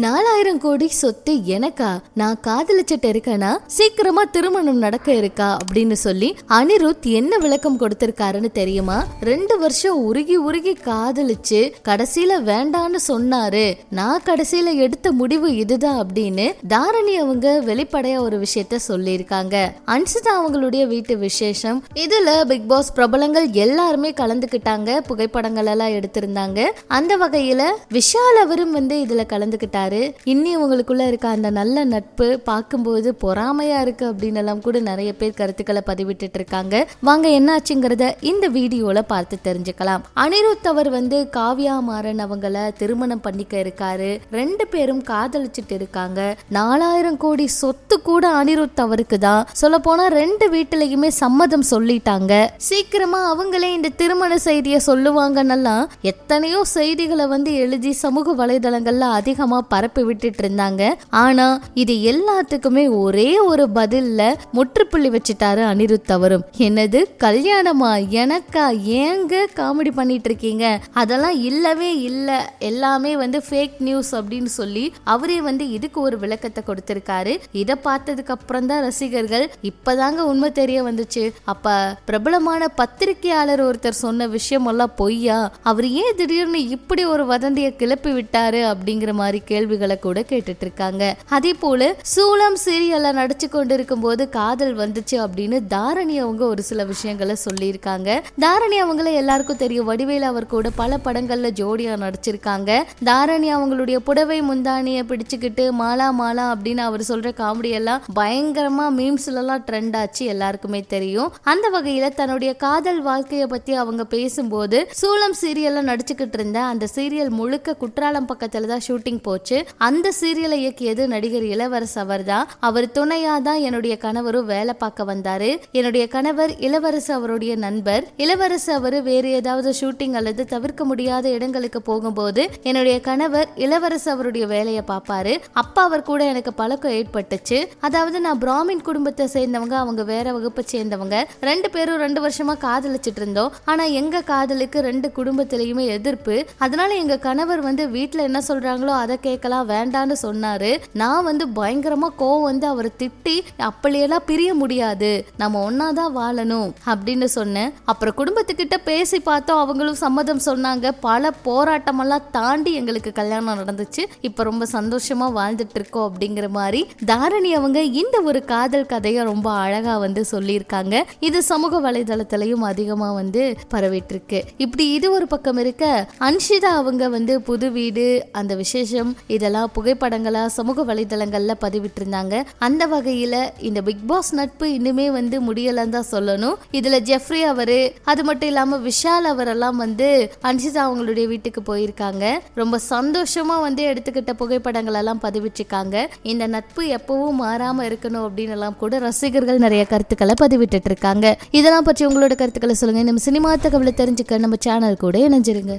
4000 கோடி சொத்து எனக்கா? நான் காதலிச்சிட்டு இருக்கேனா? சீக்கிரமா திருமணம் நடக்க இருக்கா அப்படின்னு சொல்லி அனிருத் என்ன விளக்கம் கொடுத்திருக்காருன்னு தெரியுமா? 2 வருஷம் உருகி உருகி காதலிச்சு கடைசியில வேண்டான்னு சொன்னாரு. நான் கடைசியில எடுத்த முடிவு இதுதான் அப்படின்னு தாரணி அவங்க வெளிப்படையா ஒரு விஷயத்த சொல்லியிருக்காங்க. அன்சிதா அவங்களுடைய வீட்டு விசேஷம். இதுல பிக் பாஸ் பிரபலங்கள் எல்லாருமே கலந்துக்கிட்டாங்க. புகைப்படங்கள் எல்லாம் எடுத்திருந்தாங்க. அந்த வகையில விஷால் அவரும் இதுல கலந்துக்கிட்டாரு. இன்னி உங்களுக்குள்ள இருக்க அந்த நல்ல நட்பு பார்க்கும்போது பொறாமையா இருக்கு அப்படின்னு எல்லாம் கூட நிறைய பேர் கருத்துக்களை பதிவிட்டு இருக்காங்க. வாங்க என்னாச்சுங்கிறத இந்த வீடியோல பார்த்து தெரிஞ்சுக்கலாம். அனிருத் அவர் காவ்யா மாறன் அவங்கள திருமணம் பண்ணிக்க இருக்காரு. 2 பேரும் காதலிச்சுட்டு இருக்காங்க. 4000 கோடி சொத்து கூட அனிருத் அவருக்கு தான். சொல்ல போனா 2 வீட்டுலயுமே சம்மதம் சொல்லிட்டாங்க. சீக்கிரமா அவங்களே இந்த திருமண செய்தியை சொல்லுவாங்கன்னெல்லாம் எத்தனையோ செய்திகளை எழுதி சமூக வலைதளங்கள்ல அதிகமா பரப்பி விட்டுட்டு இருந்தாங்க. ஆனா இது எல்லாத்துக்குமே ஒரே ஒரு பதில்ல முற்றுப்புள்ளி வச்சுட்டாரு அனிருத் அவரும். என்னது கல்யாணமா? எனக்கா? ஏங்க காமெடி பண்ணிட்டு இருக்கீங்க? அதெல்லாம் இல்லவே இல்ல, எல்லாமே ஃபேக் நியூஸ் அப்படின்னு சொல்லி அவரே இதுக்கு ஒரு விளக்கத்தை கொடுத்திருக்காரு. இத பார்த்ததுக்கு அப்புறம் தான் ரசிகர்கள் இப்பதாங்க உண்மை தெரிய வந்துச்சு. அப்ப பிரபலமான பத்திரிகையாளர் ஒருத்தர் சொன்ன விஷயம் எல்லாம் பொய்யா? அவர் ஏன் திடீர்னு இப்படி ஒரு வதந்தியை கிளப்பி விட்டாரு அப்படிங்கிற மாதிரி கேள்விகளை கூட கேட்டுட்டு இருக்காங்க. அதே போல சூலம் சீரியல்ல நடிச்சு கொண்டிருக்கும் போது காதல் வந்துச்சு அப்படின்னு தாரணி அவங்க ஒரு சில விஷயங்களை சொல்லியிருக்காங்க. தாரணி அவங்கள எல்லாருக்கும் தெரியும். வடிவேலு அவர் கூட பல படங்கள்ல ஜோடியா நடிச்சிருக்காங்க. தாரணி அவங்களுடைய புடவை முந்தானிய பிடிச்சுக்கிட்டு மாலா மாலா அப்படின்னு அவர் சொல்ற காமெடி எல்லாம் பயங்கரமா மீம்ஸ்ல எல்லாம் ட்ரெண்ட் ஆச்சு, எல்லாருக்குமே தெரியும். அந்த வகையில தன்னுடைய காதல் வாழ்க்கைய பத்தி அவங்க பேசும்போது சூலம் சீரியல்ல நடிச்சுக்கிட்டு இருந்த அந்த சீரியல் முழுக்க குற்றாலம் பக்கத்துல தான் ஷூட்டிங் போச்சு. அந்த சீரியலை இயக்கியது நடிகர் இளவரசு அவர் தான். அவர் துணையா தான் என்னுடைய கணவரும் வேலை பார்க்க வந்தாரு. என்னுடைய கணவர் இளவரசு அவருடைய நண்பர். இளவரசு அவரு வேறு ஏதாவது ஷூட்டிங் அல்லது தவிர்க்க முடியாத இடங்களுக்கு போகும்போது என்னுடைய கணவர் இளவரசு அவருடைய வேலையை பார்ப்பாரு. அப்ப அவர் கூட எனக்கு பழக்கம் ஏற்பட்டுச்சு. அதாவது நான் பிராமின் குடும்பத்தை சேர்ந்தவங்க, அவங்க வேற வகுப்பை சேர்ந்தவங்க. 2 பேரும் 2 வருஷமா காதலிச்சிட்டு இருந்தோம். ஆனா எங்க காதலுக்கு 2 குடும்பத்திலயுமே எதிர்ப்பு. அதனால எங்க கணவர் வீட்டுல என்ன சொல்றாங்களோ அதை கேட்கலாம் வேண்டான்னு சொன்னாரு. நான் பயங்கரமா கோவம் அவரை திட்டி அப்படியெல்லாம் பிரிய முடியாது, நம்ம ஒன்னாதான் வாழணும் அப்படின்னு சொன்னேன். அப்புறம் குடும்பத்துக்கிட்ட பேசி பார்த்தோம், அவங்களும் சம்மதம் சொன்னாங்க. பல போராட்டம் எல்லாம் தாண்டி எங்களுக்கு கல்யாணம் நடந்துச்சு. இப்ப ரொம்ப சந்தோஷமா வாழ்ந்துட்டு இருக்கோம் அப்படிங்கிற மாதிரி தாரணி அவங்க இந்த ஒரு காதல் கதையை ரொம்ப அழகா சொல்லியிருக்காங்க. இது சமூக வலைதளத்திலையும் அதிகமா பரவிட்டு இருக்கு. இப்படி இது ஒரு பக்கம் இருக்க, அன்ஷிதா அவங்க புது வீடு அந்த விசேஷம் இதெல்லாம் புகைப்படங்களா சமூக வலைதளங்கள்ல பதிவிட்டு இருந்தாங்க. அந்த வகையில இந்த பிக் பாஸ் நட்பு இன்னுமே முடியலன்னு தான் சொல்லணும். இதுல ஜெஃப்ரி அவரு, அது மட்டும் இல்லாம விஷால் அவரெல்லாம் அன்ஷிதா அவங்களுடைய வீட்டுக்கு போயிருக்காங்க. ரொம்ப சந்தோஷமா எடுத்துக்கிட்ட புகைப்படங்கள் எல்லாம் பதிவிட்டிருக்காங்க. இந்த நட்பு எப்பவும் மாறாம இருக்கணும் அப்படின்னு எல்லாம் கூட ரசிகர்கள் நிறைய கருத்துக்களை பதிவிட்டு இருக்காங்க. இதெல்லாம் பற்றி உங்களோட கருத்துக்களை சொல்லுங்க. நம்ம சினிமா தகவலை தெரிஞ்சுக்க நம்ம சேனல் கூட இணைஞ்சிருங்க.